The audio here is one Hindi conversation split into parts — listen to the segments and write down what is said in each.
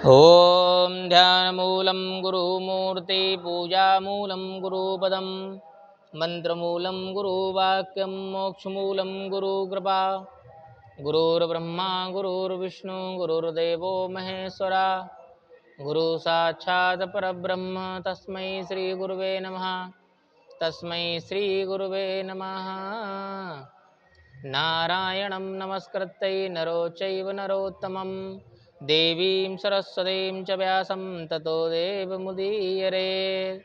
ॐ ध्यानमूलं गुरुमूर्ति पूजामूलं गुरुपदं मन्त्रमूलं गुरुवाक्यं मोक्षमूलं गुरुकृपा गुरुर्ब्रह्मा गुरुर्विष्णु गुरुर्देवो महेश्वरा गुरु साक्षात् परब्रह्म तस्मै श्रीगुरुवे नमः। तस्मै श्रीगुरुवे नमः। नारायणं नमस्कृत्य नरो चैव नरोत्तमं देवीं सरस्वतीं च व्यासं ततो देवमुदीयते।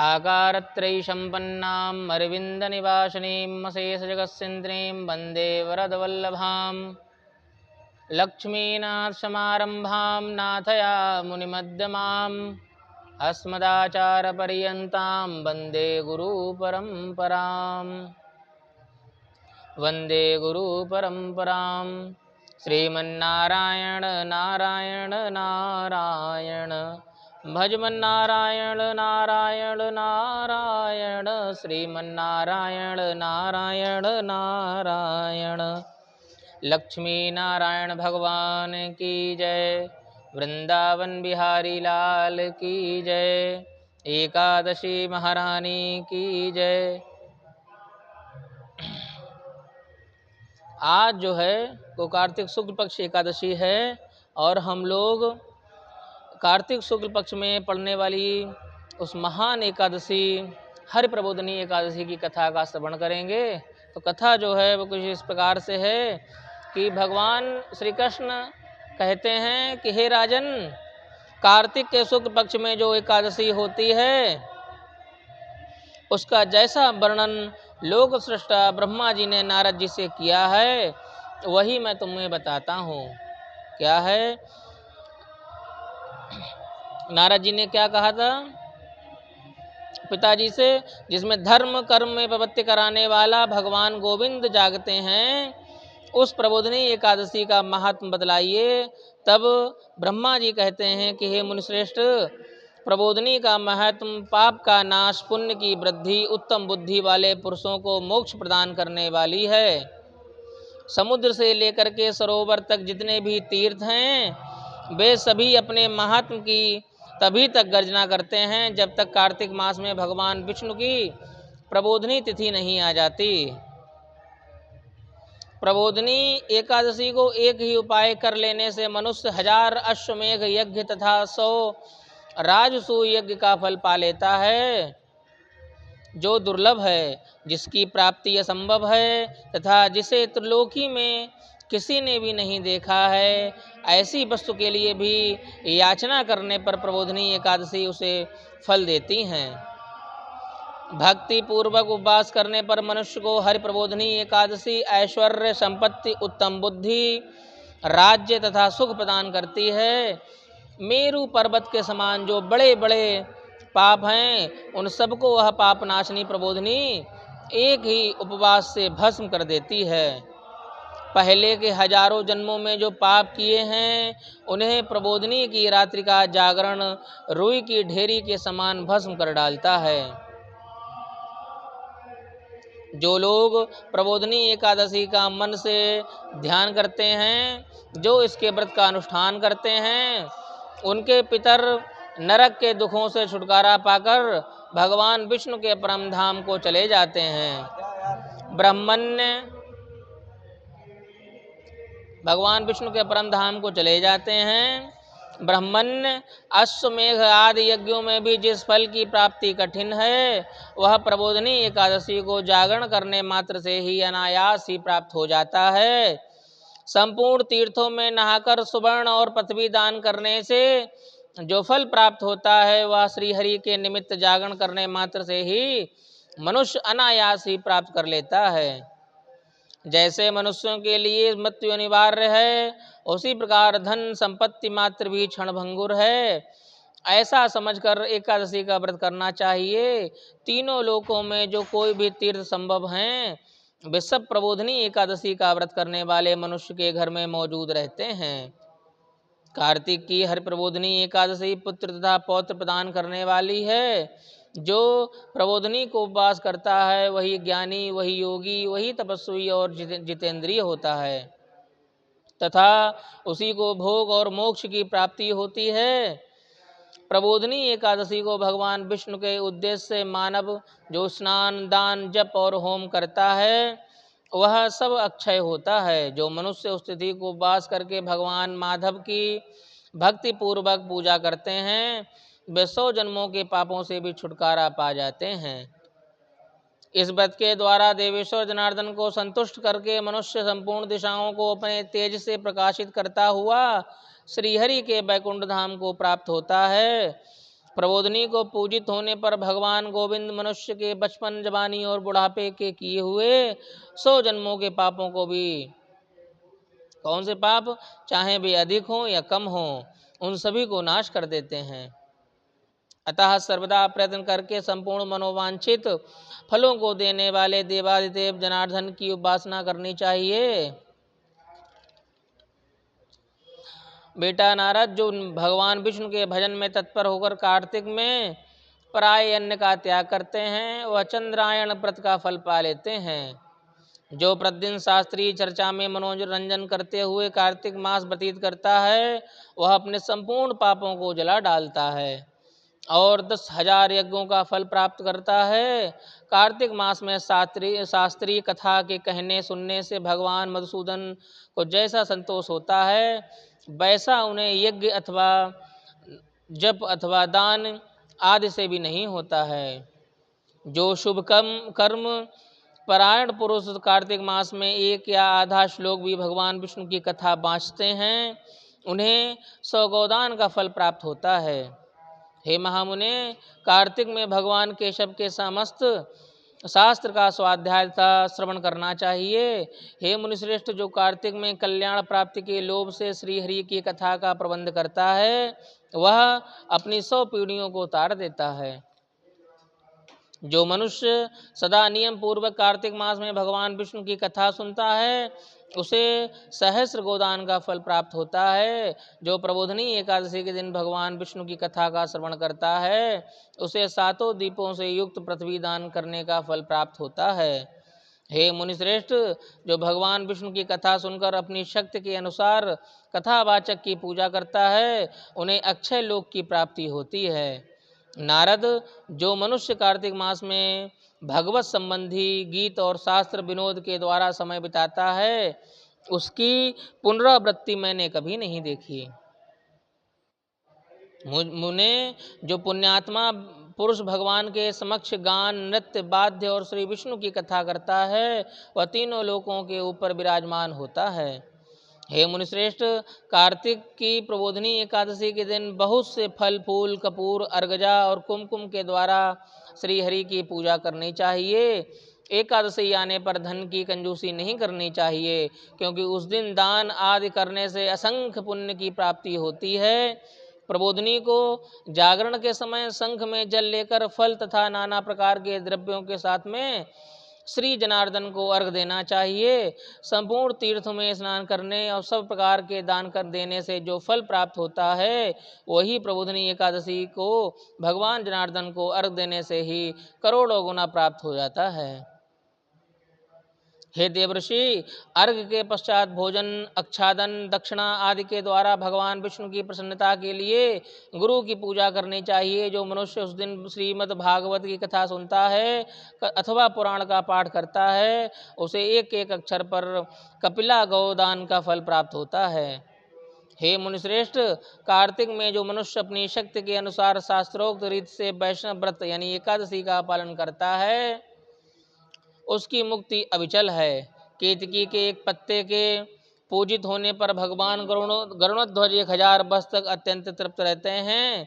आकारत्रयीसम्पन्नां अरविन्दनिवासिनीं अशेषजगत्सिन्धुनीं वन्दे वरदवल्लभां लक्ष्मीनाथसमारम्भां नाथया मुनिमध्यमाम् अस्मदाचार्यपर्यन्तां वन्दे गुरुपरम्पराम्। वन्दे गुरुपरम्परां। श्रीमन्नारायण नारायण नारायण भजमन्नारायण नारायण नारायण श्रीमन्नारायण नारायण नारायण। लक्ष्मी नारायण भगवान की जय। वृंदावन बिहारी लाल की जय। एकादशी महारानी की जय। आज जो है वो कार्तिक शुक्ल पक्ष एकादशी है और हम लोग कार्तिक शुक्ल पक्ष में पड़ने वाली उस महान एकादशी हरि प्रबोधनी एकादशी की कथा का श्रवण करेंगे। तो कथा जो है वो कुछ इस प्रकार से है कि भगवान श्री कृष्ण कहते हैं कि हे राजन, कार्तिक के शुक्ल पक्ष में जो एकादशी होती है उसका जैसा वर्णन लोक सृष्टा ब्रह्मा जी ने नारद जी से किया है वही मैं तुम्हें बताता हूँ। क्या है? नारद जी ने क्या कहा था पिताजी से, जिसमें धर्म कर्म में प्रवृत्ति कराने वाला भगवान गोविंद जागते हैं, उस प्रबोधनी एकादशी का महात्म बतलाइए। तब ब्रह्मा जी कहते हैं कि हे मुनिश्रेष्ठ, प्रबोधनी का महात्म पाप का नाश, पुण्य की वृद्धि, उत्तम बुद्धि वाले पुरुषों को मोक्ष प्रदान करने वाली है। समुद्र से लेकर के सरोवर तक जितने भी तीर्थ हैं वे सभी अपने महात्म की तभी तक गर्जना करते हैं जब तक कार्तिक मास में भगवान विष्णु की प्रबोधनी तिथि नहीं आ जाती। प्रबोधनी एकादशी को एक ही उपाय कर लेने से मनुष्य 1000 अश्वमेघ यज्ञ तथा 100 राजसूय यज्ञ का फल पा लेता है, जो दुर्लभ है, जिसकी प्राप्ति असंभव है तथा जिसे त्रिलोकी में किसी ने भी नहीं देखा है। ऐसी वस्तु के लिए भी याचना करने पर प्रबोधनी एकादशी उसे फल देती हैं। भक्ति पूर्वक उपवास करने पर मनुष्य को हरि प्रबोधनी एकादशी ऐश्वर्य, संपत्ति, उत्तम बुद्धि, राज्य तथा सुख प्रदान करती है। मेरु पर्वत के समान जो बड़े बड़े पाप हैं उन सबको वह पाप नाशनी प्रबोधनी एक ही उपवास से भस्म कर देती है। पहले के हजारों जन्मों में जो पाप किए हैं उन्हें प्रबोधनी की रात्रि का जागरण रुई की ढेरी के समान भस्म कर डालता है। जो लोग प्रबोधनी एकादशी का मन से ध्यान करते हैं, जो इसके व्रत का अनुष्ठान करते हैं, उनके पितर नरक के दुखों से छुटकारा पाकर भगवान विष्णु के परम धाम को चले जाते हैं। भगवान विष्णु के परम धाम को चले जाते हैं। ब्रह्मण्य, अश्वमेघ आदि यज्ञों में भी जिस फल की प्राप्ति कठिन है वह प्रबोधनी एकादशी को जागरण करने मात्र से ही अनायास ही प्राप्त हो जाता है। संपूर्ण तीर्थों में नहाकर सुवर्ण और पृथ्वी दान करने से जो फल प्राप्त होता है वह श्री हरि के निमित्त जागरण करने मात्र से ही मनुष्य अनायास ही प्राप्त कर लेता है। जैसे मनुष्यों के लिए मृत्यु अनिवार्य है, उसी प्रकार धन संपत्ति मात्र भी क्षणभंगुर है। ऐसा समझकर एकादशी का व्रत करना चाहिए। तीनों लोकों में जो कोई भी तीर्थ संभव हैं वे सब प्रबोधनी एकादशी का व्रत करने वाले मनुष्य के घर में मौजूद रहते हैं। कार्तिक की हरि प्रबोधनी एकादशी पुत्र तथा पौत्र प्रदान करने वाली है। जो प्रबोधनी को उपवास करता है वही ज्ञानी, वही योगी, वही तपस्वी और जितेंद्रिय होता है। तथा उसी को भोग और मोक्ष की प्राप्ति होती है। प्रबोधिनी एकादशी को भगवान विष्णु के उद्देश्य से मानव जो स्नान, दान, जप और होम करता है वह सब अक्षय होता है। जो मनुष्य उस तिथि को उपवास करके भगवान माधव की भक्ति पूर्वक पूजा करते हैं वे 100 जन्मों के पापों से भी छुटकारा पा जाते हैं। इस व्रत के द्वारा देवेश्वर जनार्दन को संतुष्ट करके मनुष्य संपूर्ण दिशाओं को अपने तेज से प्रकाशित करता हुआ श्रीहरि के बैकुंठ धाम को प्राप्त होता है। प्रबोधिनी को पूजित होने पर भगवान गोविंद मनुष्य के बचपन, जवानी और बुढ़ापे के किए हुए 100 जन्मों के पापों को भी, कौन से पाप चाहे वे अधिक हों या कम हों, उन सभी को नाश कर देते हैं। अतः सर्वदा प्रयत्न करके संपूर्ण मनोवांछित फलों को देने वाले देवादिदेव जनार्दन की उपासना करनी चाहिए। बेटा नारद, जो भगवान विष्णु के भजन में तत्पर होकर कार्तिक में पराय अन्न का त्याग करते हैं वह चंद्रायण व्रत का फल पा लेते हैं। जो प्रतिदिन शास्त्रीय चर्चा में मनोरंजन करते हुए कार्तिक मास व्यतीत करता है वह अपने संपूर्ण पापों को जला डालता है और 10,000 यज्ञों का फल प्राप्त करता है। कार्तिक मास में शास्त्रीय कथा के कहने सुनने से भगवान मधुसूदन को जैसा संतोष होता है वैसा उन्हें यज्ञ अथवा जप अथवा दान आदि से भी नहीं होता है। जो शुभ कर्म परायण पुरुष कार्तिक मास में 1 या आधा श्लोक भी भगवान विष्णु की कथा बाँचते हैं उन्हें 100 गोदान का फल प्राप्त होता है। हे महामुने, कार्तिक में भगवान केशव के समस्त शास्त्र का स्वाध्याय तथा श्रवण करना चाहिए। हे मुनिश्रेष्ठ, जो कार्तिक में कल्याण प्राप्ति के लोभ से श्रीहरि की कथा का प्रबंध करता है वह अपनी 100 पीढ़ियों को तार देता है। जो मनुष्य सदा नियम पूर्वक कार्तिक मास में भगवान विष्णु की कथा सुनता है उसे सहस्र गोदान का फल प्राप्त होता है। जो प्रबोधिनी एकादशी के दिन भगवान विष्णु की कथा का श्रवण करता है उसे 7 दीपों से युक्त पृथ्वी दान करने का फल प्राप्त होता है। हे मुनिश्रेष्ठ, जो भगवान विष्णु की कथा सुनकर अपनी शक्ति के अनुसार कथावाचक की पूजा करता है उन्हें अक्षय लोक की प्राप्ति होती है। नारद, जो मनुष्य कार्तिक मास में भगवत संबंधी गीत और शास्त्र विनोद के द्वारा समय बिताता है उसकी पुनरावृत्ति मैंने कभी नहीं देखी। मुने, जो पुण्यात्मा पुरुष भगवान के समक्ष गान, नृत्य, वाद्य और श्री विष्णु की कथा करता है वह तीनों लोकों के ऊपर विराजमान होता है। हे मुनिश्रेष्ठ, कार्तिक की प्रबोधिनी एकादशी के दिन बहुत से फल, फूल, कपूर, अर्गजा और कुमकुम के द्वारा श्रीहरि की पूजा करनी चाहिए। एकादशी आने पर धन की कंजूसी नहीं करनी चाहिए क्योंकि उस दिन दान आदि करने से असंख्य पुण्य की प्राप्ति होती है। प्रबोधिनी को जागरण के समय शंख में जल लेकर फल तथा नाना प्रकार के द्रव्यों के साथ में श्री जनार्दन को अर्घ देना चाहिए। संपूर्ण तीर्थों में स्नान करने और सब प्रकार के दान कर देने से जो फल प्राप्त होता है वही प्रबोधिनी एकादशी को भगवान जनार्दन को अर्घ देने से ही करोड़ों गुना प्राप्त हो जाता है। हे देवर्षि, अर्घ के पश्चात भोजन, अच्छादन, दक्षिणा आदि के द्वारा भगवान विष्णु की प्रसन्नता के लिए गुरु की पूजा करनी चाहिए। जो मनुष्य उस दिन श्रीमद् भागवत की कथा सुनता है अथवा पुराण का पाठ करता है उसे 1-1 अक्षर पर कपिला गोदान का फल प्राप्त होता है। हे मुनिश्रेष्ठ, कार्तिक में जो मनुष्य अपनी शक्ति के अनुसार शास्त्रोक्त रीति से वैष्णव व्रत यानी एकादशी का पालन करता है उसकी मुक्ति अविचल है। केतकी के एक पत्ते के पूजित होने पर भगवान गरुणध्वज 1000 वर्ष तक अत्यंत तृप्त रहते हैं।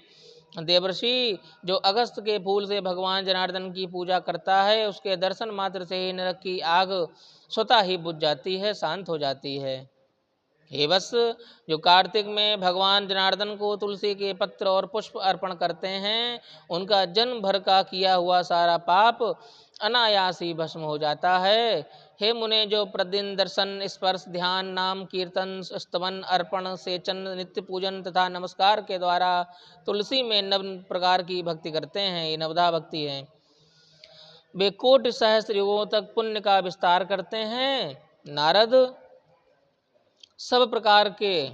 देवर्षि, जो अगस्त के फूल से भगवान जनार्दन की पूजा करता है उसके दर्शन मात्र से ही नरक की आग स्वतः ही बुझ जाती है, शांत हो जाती है। हे वत्स, जो कार्तिक में भगवान जनार्दन को तुलसी के पत्र और पुष्प अर्पण करते हैं उनका जन्म भर का किया हुआ सारा पाप अनायास ही भस्म हो जाता है। हे मुने, जो प्रतिदिन दर्शन, स्पर्श, ध्यान, नाम कीर्तन, स्तवन, अर्पण, सेचन, नित्य पूजन तथा नमस्कार के द्वारा तुलसी में 9 प्रकार की भक्ति करते हैं, ये 9धा भक्ति है, वे कोटि सहस्त्र युगों तक पुण्य का विस्तार करते हैं। नारद, सब प्रकार के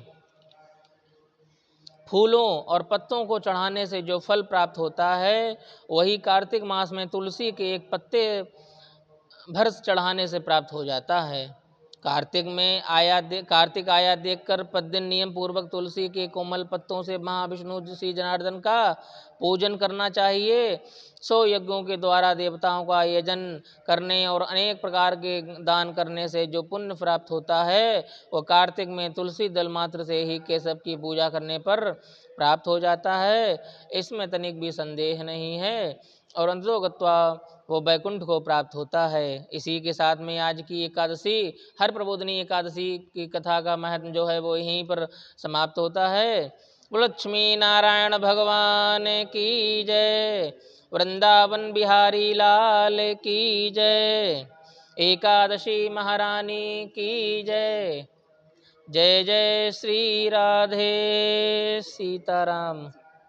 फूलों और पत्तों को चढ़ाने से जो फल प्राप्त होता है वही कार्तिक मास में तुलसी के एक पत्ते भर चढ़ाने से प्राप्त हो जाता है। कार्तिक आया देखकर प्रतिदिन नियम पूर्वक तुलसी के कोमल पत्तों से महाविष्णु श्री जनार्दन का पूजन करना चाहिए। 100 यज्ञों के द्वारा देवताओं का यजन करने और अनेक प्रकार के दान करने से जो पुण्य प्राप्त होता है वो कार्तिक में तुलसी दल मात्र से ही केशव की पूजा करने पर प्राप्त हो जाता है। इसमें तनिक भी संदेह नहीं है और अंततोगत्वा वो बैकुंठ को प्राप्त होता है। इसी के साथ में आज की एकादशी हर प्रबोधनी एकादशी की कथा का महत्व जो है वो यहीं पर समाप्त होता है। लक्ष्मी नारायण भगवान की जय, वृंदावन बिहारी लाल की जय, एकादशी महारानी की जय। जय जय श्री राधे सीताराम।